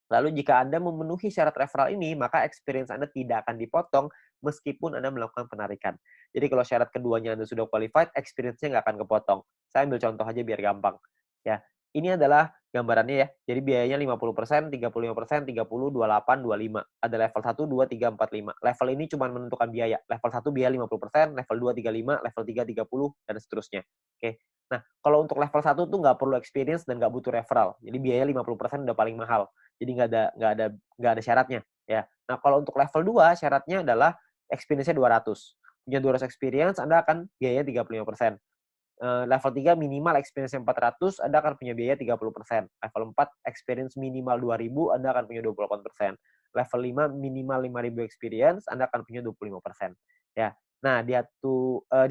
Speaker 1: Lalu jika Anda memenuhi syarat referral ini, maka experience Anda tidak akan dipotong meskipun Anda melakukan penarikan. Jadi kalau syarat keduanya Anda sudah qualified, experience-nya nggak akan kepotong. Saya ambil contoh aja biar gampang. Ya, ini adalah gambarannya ya. Jadi biayanya 50%, 35%, 30, 28, 25. Ada level 1, 2, 3, 4, 5. Level ini cuma menentukan biaya. Level 1 biaya 50%, level 2 35, level 3 30, dan seterusnya. Oke. Nah, kalau untuk level 1 tuh nggak perlu experience dan nggak butuh referral. Jadi biaya 50% udah paling mahal. Jadi nggak ada syaratnya. Ya. Nah, kalau untuk level 2 syaratnya adalah experience-nya 200. Punya 200 experience, Anda akan biaya 35%. Level 3 minimal experience 400, Anda akan punya biaya 30%. Level 4 experience minimal 2000, Anda akan punya 28%. Level 5 minimal 5000 experience, Anda akan punya 25%. Ya. Nah, di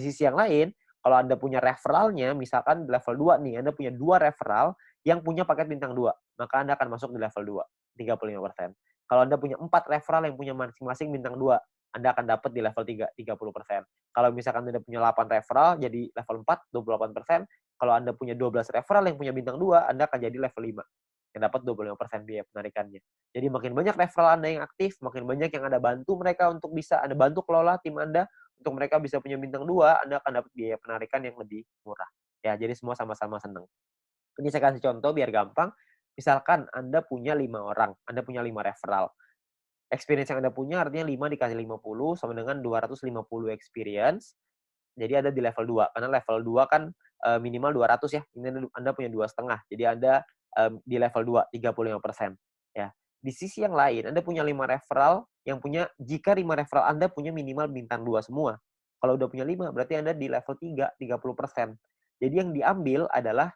Speaker 1: sisi yang lain, kalau Anda punya referralnya, misalkan di level 2 nih, Anda punya 2 referral yang punya paket bintang 2, maka Anda akan masuk di level 2, 35%. Kalau Anda punya 4 referral yang punya masing-masing bintang 2, Anda akan dapat di level 3, 30%. Kalau misalkan Anda punya 8 referral, jadi level 4, 28%. Kalau Anda punya 12 referral yang punya bintang 2, Anda akan jadi level 5, yang dapat 25% biaya penarikannya. Jadi makin banyak referral Anda yang aktif, makin banyak yang Anda bantu mereka untuk bisa Anda bantu kelola tim Anda, untuk mereka bisa punya bintang 2, Anda akan dapat biaya penarikan yang lebih murah. Ya, jadi semua sama-sama senang. Ini saya kasih contoh biar gampang. Misalkan Anda punya 5 orang, Anda punya 5 referral. Experience yang Anda punya artinya 5 dikali 50 sama dengan 250 experience. Jadi ada di level 2. Karena level 2 kan minimal 200 ya. Ini Anda punya 2,5. Jadi Anda di level 2, 35%. Ya. Di sisi yang lain, Anda punya 5 referral jika 5 referral Anda punya minimal bintang 2 semua. Kalau udah punya 5, berarti Anda di level 3, 30%. Jadi yang diambil adalah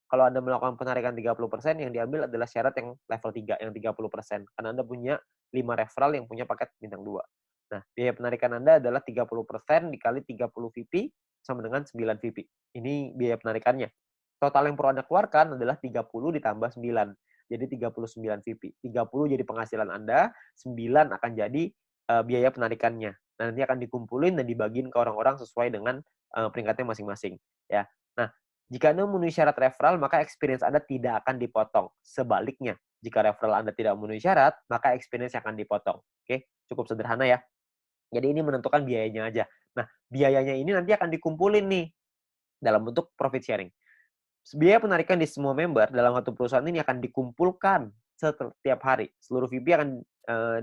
Speaker 1: kalau Anda melakukan penarikan 30%, yang diambil adalah syarat yang level 3, yang 30%. Karena Anda punya 5 referral yang punya paket bintang 2. Nah, biaya penarikan Anda adalah 30% dikali 30 VP sama dengan 9 VP. Ini biaya penarikannya. Total yang perlu Anda keluarkan adalah 30 ditambah 9. Jadi 39 VP. 30 jadi penghasilan Anda, 9 akan jadi biaya penarikannya. Nah, nanti akan dikumpulin dan dibagiin ke orang-orang sesuai dengan peringkatnya masing-masing. Ya. Nah, jika Anda memenuhi syarat referral, maka experience Anda tidak akan dipotong. Sebaliknya, jika referral Anda tidak memenuhi syarat, maka experience akan dipotong. Oke, cukup sederhana ya. Jadi ini menentukan biayanya aja. Nah, biayanya ini nanti akan dikumpulin nih dalam bentuk profit sharing. Biaya penarikan di semua member dalam satu perusahaan ini akan dikumpulkan setiap hari. Seluruh VP akan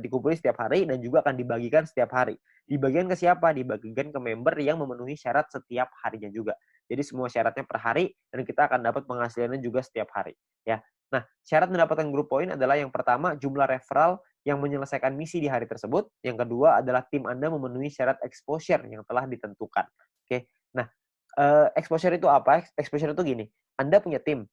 Speaker 1: dikumpulkan setiap hari dan juga akan dibagikan setiap hari. Dibagikan ke siapa? Dibagikan ke member yang memenuhi syarat setiap harinya juga. Jadi semua syaratnya per hari dan kita akan dapat penghasilannya juga setiap hari. Ya. Nah, syarat mendapatkan group point adalah yang pertama jumlah referral yang menyelesaikan misi di hari tersebut. Yang kedua adalah tim Anda memenuhi syarat exposure yang telah ditentukan. Oke. Nah, exposure itu apa? Exposure itu gini. Anda punya tim.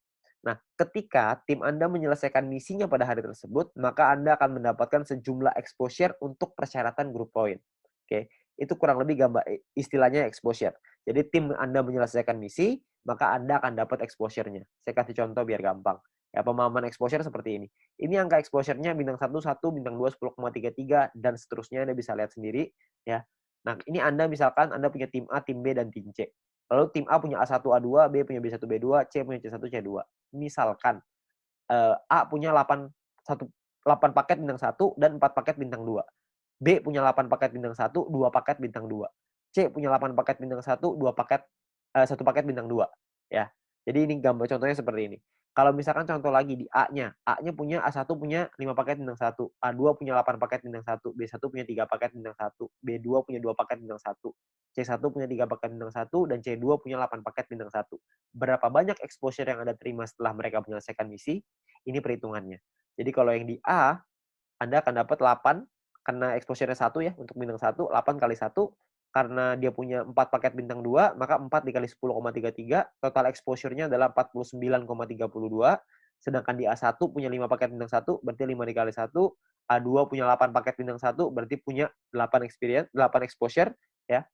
Speaker 1: Nah, ketika tim Anda menyelesaikan misinya pada hari tersebut, maka Anda akan mendapatkan sejumlah exposure untuk persyaratan group point. Oke, itu kurang lebih gambar istilahnya exposure. Jadi tim Anda menyelesaikan misi, maka Anda akan dapat exposure-nya. Saya kasih contoh biar gampang. Ya, pemahaman exposure seperti ini. Ini angka exposure-nya bintang 1, 1, bintang 2, 10,33, dan seterusnya Anda bisa lihat sendiri. Ya. Nah, ini Anda misalkan Anda punya tim A, tim B, dan tim C. Lalu tim A punya A1, A2, B punya B1, B2, C punya C1, C2. Misalkan A punya 8 paket bintang 1 dan 4 paket bintang 2. B punya 8 paket bintang 1, 2 paket bintang 2. C punya 8 paket bintang 1, 2 paket 1 paket bintang 2. Ya. Jadi ini gambar contohnya seperti ini. Kalau misalkan contoh lagi di A-nya, A-nya punya A1 punya 5 paket bintang 1, A2 punya 8 paket bintang 1, B1 punya 3 paket bintang 1, B2 punya 2 paket bintang 1, C1 punya 3 paket bintang 1, dan C2 punya 8 paket bintang 1. Berapa banyak exposure yang Anda terima setelah mereka menyelesaikan misi? Ini perhitungannya. Jadi kalau yang di A, Anda akan dapat 8, karena exposure-nya 1 ya, untuk bintang 1, 8 kali 1, karena dia punya 4 paket bintang 2, maka 4 dikali 10,33, total exposure-nya adalah 49,32, sedangkan di A1 punya 5 paket bintang 1, berarti 5 dikali 1, A2 punya 8 paket bintang 1, berarti punya 8 exposure, ya.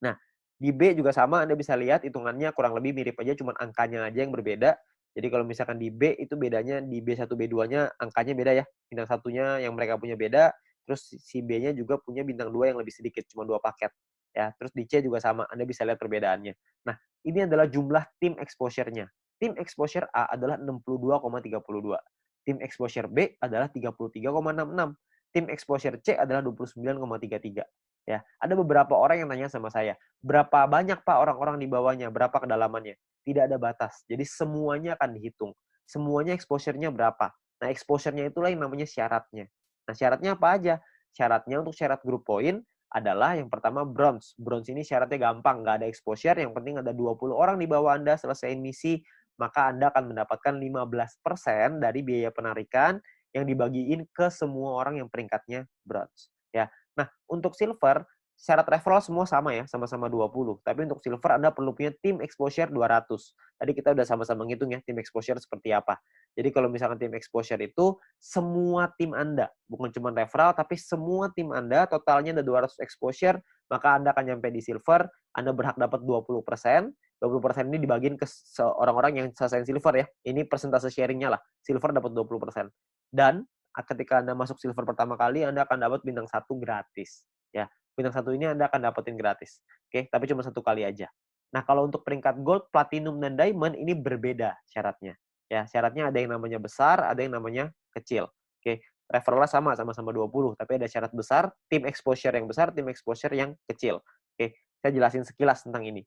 Speaker 1: Nah, di B juga sama, Anda bisa lihat hitungannya kurang lebih mirip aja, cuma angkanya aja yang berbeda. Jadi kalau misalkan di B itu bedanya di B1, B2-nya angkanya beda ya. Bintang satunya yang mereka punya beda, terus si B-nya juga punya bintang 2 yang lebih sedikit, cuma 2 paket. Ya, terus di C juga sama, Anda bisa lihat perbedaannya. Nah, ini adalah jumlah tim exposure-nya. Tim exposure A adalah 62,32. Tim exposure B adalah 33,66. Tim exposure C adalah 29,33. Ya, ada beberapa orang yang tanya sama saya, berapa banyak Pak orang-orang di bawahnya, berapa kedalamannya? Tidak ada batas. Jadi semuanya akan dihitung. Semuanya exposure-nya berapa. Nah, exposure-nya itulah yang namanya syaratnya. Nah, syaratnya apa aja? Syaratnya untuk syarat group point adalah yang pertama bronze. Bronze ini syaratnya gampang, nggak ada exposure, yang penting ada 20 orang di bawah Anda selesaiin misi, maka Anda akan mendapatkan 15% dari biaya penarikan yang dibagiin ke semua orang yang peringkatnya bronze. Ya. Nah, untuk silver, syarat referral semua sama ya, sama-sama 20. Tapi untuk silver Anda perlu punya tim exposure 200. Tadi kita udah sama-sama ngitung ya, tim exposure seperti apa. Jadi kalau misalkan tim exposure itu semua tim Anda, bukan cuma referral, tapi semua tim Anda totalnya ada 200 exposure, maka Anda akan nyampe di silver, Anda berhak dapat 20%. 20% ini dibagiin ke orang-orang yang selesai silver ya. Ini persentase sharingnya lah. Silver dapat 20%. Dan ketika Anda masuk silver pertama kali, Anda akan dapat bintang 1 gratis. Ya, bintang 1 ini Anda akan dapetin gratis. Oke, tapi cuma 1 kali aja. Nah, kalau untuk peringkat gold, platinum, dan diamond ini berbeda syaratnya. Ya, syaratnya ada yang namanya besar, ada yang namanya kecil. Oke, referralnya sama-sama 20, tapi ada syarat besar, tim exposure yang besar, tim exposure yang kecil. Oke, saya jelasin sekilas tentang ini.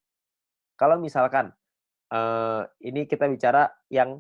Speaker 1: Kalau misalkan ini kita bicara yang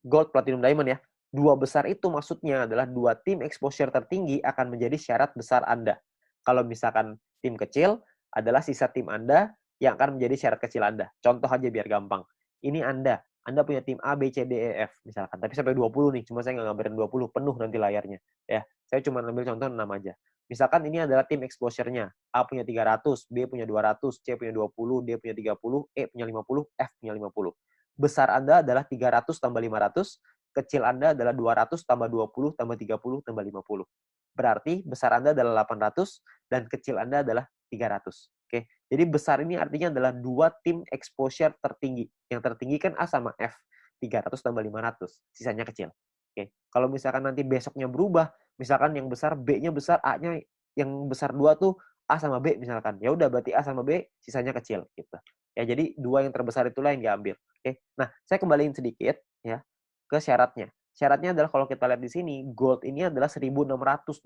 Speaker 1: gold, platinum, diamond ya. 2 besar itu maksudnya adalah 2 tim exposure tertinggi akan menjadi syarat besar Anda. Kalau misalkan tim kecil adalah sisa tim Anda yang akan menjadi syarat kecil Anda. Contoh aja biar gampang. Ini Anda punya tim A, B, C, D, E, F misalkan. Tapi sampai 20 nih, cuma saya nggak gambarin 20, penuh nanti layarnya. Ya, saya cuma ambil contoh 6 aja. Misalkan ini adalah tim exposure-nya. A punya 300, B punya 200, C punya 20, D punya 30, E punya 50, F punya 50. besar Anda adalah 300 tambah 500, kecil Anda adalah 200 tambah 20 tambah 30 tambah 50. Berarti besar Anda adalah 800 dan kecil Anda adalah 300. Oke. Jadi besar ini artinya adalah dua tim exposure tertinggi. Yang tertinggi kan A sama F. 300 tambah 500. Sisanya kecil. Oke. Kalau misalkan nanti besoknya berubah, misalkan yang besar B-nya besar, A-nya yang besar 2 tuh A sama B misalkan. Ya udah berarti A sama B sisanya kecil gitu. Ya jadi dua yang terbesar itulah yang diambil. Oke. Nah, saya kembaliin sedikit ya ke syaratnya. Syaratnya adalah kalau kita lihat di sini, gold ini adalah 1.600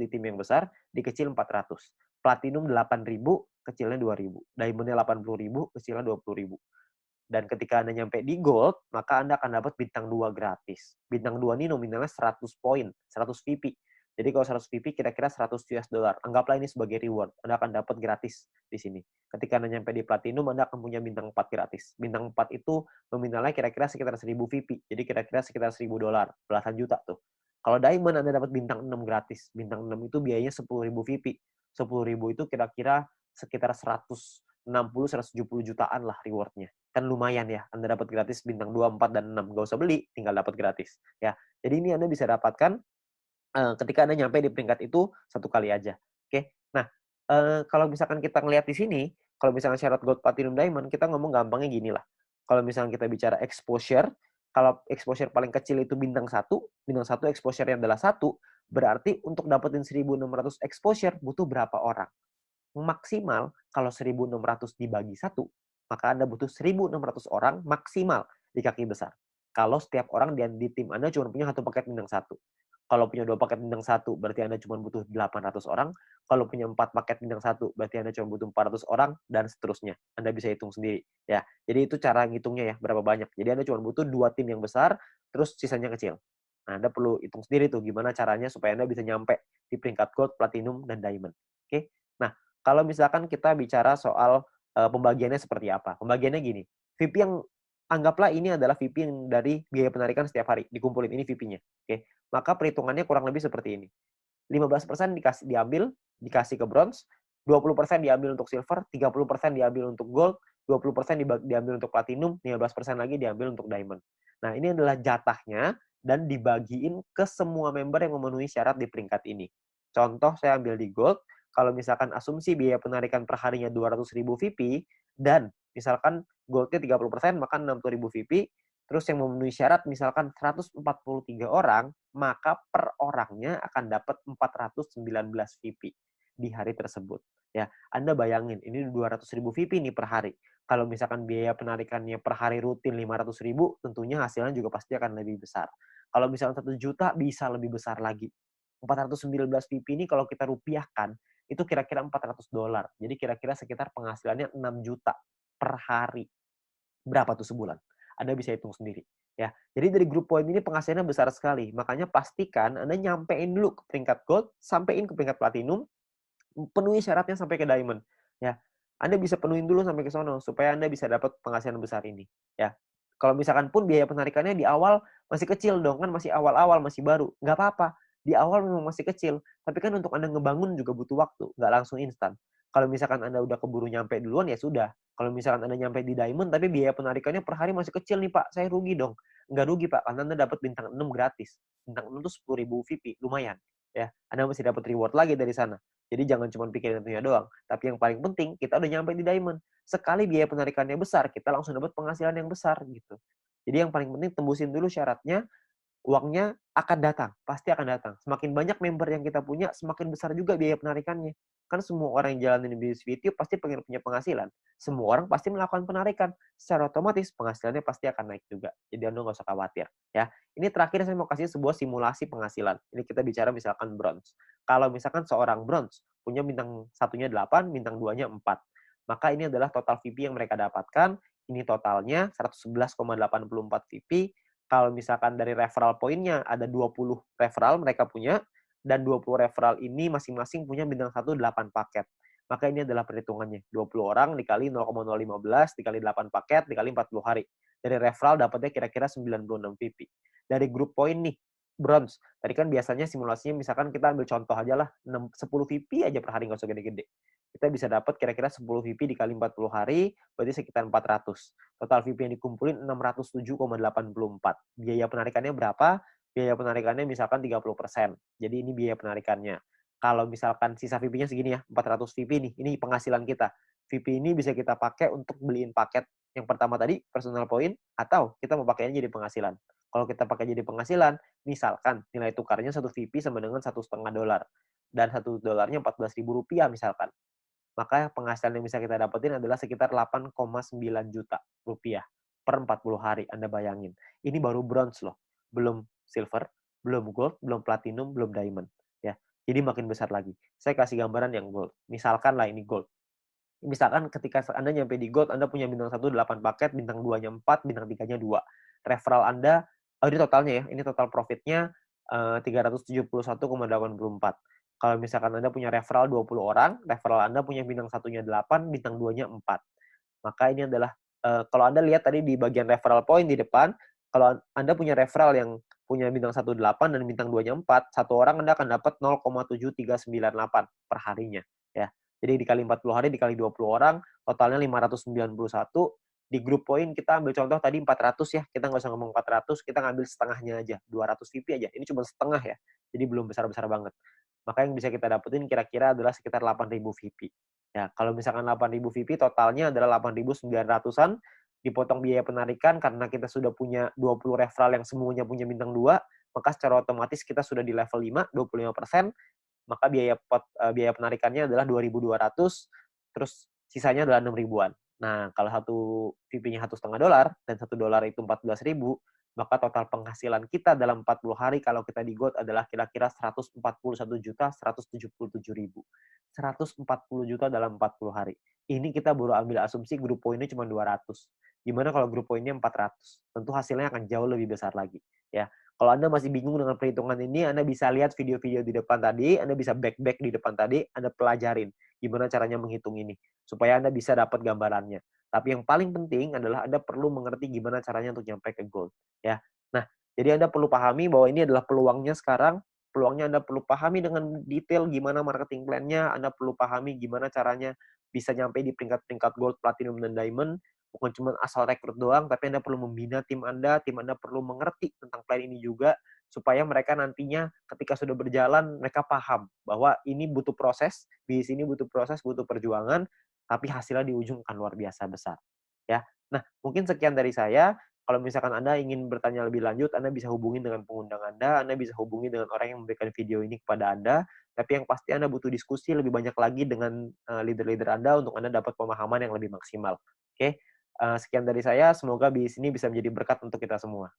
Speaker 1: di tim yang besar, di kecil 400. Platinum 8.000, kecilnya 2.000. Diamondnya 80.000, kecilnya 20.000. Dan ketika Anda nyampe di gold, maka Anda akan dapat bintang 2 gratis. Bintang 2 ini nominalnya 100 poin, 100 VP. Jadi kalau 100 VP kira-kira 100 US dollar. Anggaplah ini sebagai reward. Anda akan dapat gratis di sini. Ketika Anda nyampe di platinum, Anda akan punya bintang 4 gratis. Bintang 4 itu nominalnya kira-kira sekitar 1.000 VP. Jadi kira-kira sekitar 1.000 dolar, belasan juta tuh. Kalau diamond Anda dapat bintang 6 gratis. Bintang 6 itu biayanya 10.000 VP. 10.000 itu kira-kira sekitar 160-170 jutaan lah rewardnya. Kan lumayan ya, Anda dapat gratis bintang 2, 4, dan 6. Nggak usah beli, tinggal dapat gratis. Ya, jadi ini Anda bisa dapatkan ketika Anda nyampe di peringkat itu satu kali aja. Oke. Nah, kalau misalkan kita ngelihat di sini, kalau misalnya syarat gold, platinum, diamond, kita ngomong gampangnya gini lah. Kalau misalnya kita bicara exposure, kalau exposure paling kecil itu bintang satu exposure-nya adalah 1, berarti untuk dapetin 1.600 exposure butuh berapa orang? Maksimal kalau 1.600 dibagi 1, maka Anda butuh 1.600 orang maksimal di kaki besar. Kalau setiap orang di tim Anda cuma punya satu paket bintang 1. Kalau punya 2 paket bintang 1, berarti Anda cuma butuh 800 orang. Kalau punya 4 paket bintang 1, berarti Anda cuma butuh 400 orang, dan seterusnya. Anda bisa hitung sendiri. Ya, jadi itu cara ngitungnya ya, berapa banyak. Jadi Anda cuma butuh 2 tim yang besar, terus sisanya kecil. Nah, Anda perlu hitung sendiri tuh gimana caranya supaya Anda bisa nyampe di peringkat gold, platinum, dan diamond. Oke? Nah, kalau misalkan kita bicara soal pembagiannya seperti apa. Pembagiannya gini, VP yang anggaplah ini adalah VP yang dari biaya penarikan setiap hari, dikumpulin ini VP-nya. Oke. Maka perhitungannya kurang lebih seperti ini. 15% dikasih ke bronze, 20% diambil untuk silver, 30% diambil untuk gold, 20% diambil untuk platinum, 15% lagi diambil untuk diamond. Nah, ini adalah jatahnya dan dibagiin ke semua member yang memenuhi syarat di peringkat ini. Contoh saya ambil di gold, kalau misalkan asumsi biaya penarikan per harinya 200.000 VP dan misalkan goldnya 30%, maka 60.000 VP. Terus yang memenuhi syarat misalkan 143 orang, maka per orangnya akan dapat 419 VP di hari tersebut. Ya, Anda bayangin, ini 200.000 VP nih per hari. Kalau misalkan biaya penarikannya per hari rutin 500.000, tentunya hasilnya juga pasti akan lebih besar. Kalau misalkan 1 juta, bisa lebih besar lagi. 419 VP ini kalau kita rupiahkan, itu kira-kira 400 dolar. Jadi kira-kira sekitar penghasilannya 6 juta per hari. Berapa tuh sebulan? Anda bisa hitung sendiri. Ya, jadi dari grup poin ini penghasilannya besar sekali. Makanya pastikan Anda nyampein dulu ke peringkat gold, sampein ke peringkat platinum, penuhi syaratnya sampai ke diamond. Ya, Anda bisa penuhin dulu sampai ke sono supaya Anda bisa dapat penghasilan besar ini. Ya, kalau misalkan pun biaya penarikannya di awal masih kecil dong, kan masih awal-awal, masih baru. Nggak apa-apa. Di awal memang masih kecil, tapi kan untuk Anda ngebangun juga butuh waktu, nggak langsung instan. Kalau misalkan Anda udah keburu nyampe duluan, ya sudah. Kalau misalkan Anda nyampe di diamond, tapi biaya penarikannya per hari masih kecil nih Pak, saya rugi dong. Nggak rugi Pak, karena Anda dapat bintang 6 gratis. Bintang 6 itu 10.000 VP, lumayan. Ya, Anda masih dapat reward lagi dari sana. Jadi jangan cuma pikirin itunya doang. Tapi yang paling penting, kita udah nyampe di diamond. Sekali biaya penarikannya besar, kita langsung dapat penghasilan yang besar gitu. Jadi yang paling penting tembusin dulu syaratnya, uangnya akan datang, pasti akan datang. Semakin banyak member yang kita punya, semakin besar juga biaya penarikannya. Kan semua orang yang jalanin bisnis video pasti pengen punya penghasilan. Semua orang pasti melakukan penarikan. Secara otomatis penghasilannya pasti akan naik juga. Jadi Anda nggak usah khawatir. Ya, ini terakhir saya mau kasih sebuah simulasi penghasilan. Ini kita bicara misalkan bronze. Kalau misalkan seorang bronze punya bintang satunya 8, bintang 2-nya 4. Maka ini adalah total VP yang mereka dapatkan. Ini totalnya 111,84 VP. Kalau misalkan dari referral poinnya ada 20 referral mereka punya, dan 20 referral ini masing-masing punya bintang 1 8 paket. Maka ini adalah perhitungannya. 20 orang dikali 0,015 dikali 8 paket dikali 40 hari. Dari referral dapatnya kira-kira 96 VP. Dari grup poin nih, bronze. Tadi kan biasanya simulasinya misalkan kita ambil contoh aja lah, 10 VP aja per hari, nggak usah gede-gede. Kita bisa dapat kira-kira 10 VP dikali 40 hari, berarti sekitar 400. Total VP yang dikumpulin 607,84. Biaya penarikannya berapa? Biaya penarikannya misalkan 30%. Jadi ini biaya penarikannya. Kalau misalkan sisa VP-nya segini ya, 400 VP nih, ini penghasilan kita. VP ini bisa kita pakai untuk beliin paket yang pertama tadi, personal point, atau kita mau pakainya jadi penghasilan. Kalau kita pakai jadi penghasilan, misalkan nilai tukarnya satu VP sama dengan $1,5 dan $1 Rp14.000 misalkan, maka penghasilan yang bisa kita dapetin adalah sekitar 8,9 juta rupiah per 40 hari. Anda bayangin, ini baru bronze loh, belum silver, belum gold, belum platinum, belum diamond, ya. Jadi makin besar lagi. Saya kasih gambaran yang gold. Misalkan lah ini gold. Misalkan ketika Anda nyampe di gold, Anda punya bintang 1 8 paket, bintang 2-nya 4, bintang 3-nya 2. Referral Anda, ini totalnya ya, ini total profitnya 371,84. Kalau misalkan Anda punya referral 20 orang, referral Anda punya bintang 1-nya 8, bintang 2-nya 4. Maka ini adalah, kalau Anda lihat tadi di bagian referral point di depan, kalau Anda punya referral yang punya bintang 1 8 dan bintang 2-nya 4, satu orang Anda akan dapat 0,7398 per harinya, ya. Jadi dikali 40 hari, dikali 20 orang, totalnya 591. Di grup poin kita ambil contoh tadi 400 ya, kita nggak usah ngomong 400, kita ngambil setengahnya aja, 200 VP aja. Ini cuma setengah ya, jadi belum besar-besar banget. Maka yang bisa kita dapetin kira-kira adalah sekitar 8.000 VP. Ya, kalau misalkan 8.000 VP, totalnya adalah 8.900-an, dipotong biaya penarikan karena kita sudah punya 20 referral yang semuanya punya bintang 2, maka secara otomatis kita sudah di level 5, 25%, maka biaya penarikannya adalah 2.200, terus sisanya adalah 6 ribuan. Nah, kalau satu VP-nya $1,5 dan $1 itu 14.000, maka total penghasilan kita dalam 40 hari kalau kita di gold adalah kira-kira 141.177.000. 140 juta dalam 40 hari. Ini kita baru ambil asumsi grup poinnya cuma 200. Gimana kalau grup poinnya 400? Tentu hasilnya akan jauh lebih besar lagi, ya. Kalau Anda masih bingung dengan perhitungan ini, Anda bisa lihat video-video di depan tadi, Anda bisa back di depan tadi, Anda pelajarin gimana caranya menghitung ini, supaya Anda bisa dapat gambarannya. Tapi yang paling penting adalah Anda perlu mengerti gimana caranya untuk nyampe ke gold, ya. Nah, jadi Anda perlu pahami bahwa ini adalah peluangnya sekarang, peluangnya Anda perlu pahami dengan detail gimana marketing plan-nya, Anda perlu pahami gimana caranya bisa nyampe di peringkat-peringkat gold, platinum, dan diamond, bukan cuma asal rekrut doang, tapi Anda perlu membina tim Anda perlu mengerti tentang plan ini juga, supaya mereka nantinya ketika sudah berjalan, mereka paham bahwa ini butuh proses, di sini butuh proses, butuh perjuangan, tapi hasilnya di ujung akan luar biasa besar. Ya. Nah, mungkin sekian dari saya. Kalau misalkan Anda ingin bertanya lebih lanjut, Anda bisa hubungi dengan pengundang Anda bisa hubungi dengan orang yang memberikan video ini kepada Anda, tapi yang pasti Anda butuh diskusi lebih banyak lagi dengan leader-leader Anda untuk Anda dapat pemahaman yang lebih maksimal. Oke? Sekian dari saya, semoga bisnis ini bisa menjadi berkat untuk kita semua.